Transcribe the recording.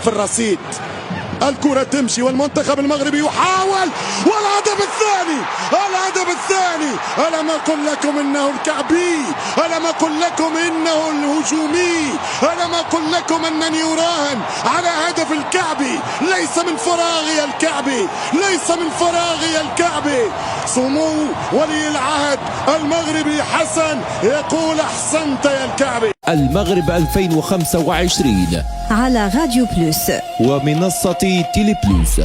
في الرصيد. الكرة تمشي والمنتخب المغربي يحاول، والهدف الثاني، الهدف الثاني. ألم أقل لكم إنه الكعبي، ألم أقل لكم إنه الهجومي، ألم أقل لكم أنني أراهن على هدف الكعبي. ليس من فراغي الكعبي، ليس من فراغي الكعبي. سمو ولي العهد المغربي حسن يقول أحسنت يا الكعبي. المغرب 2025 على راديو بلوس ومنصة تيلي بلوس.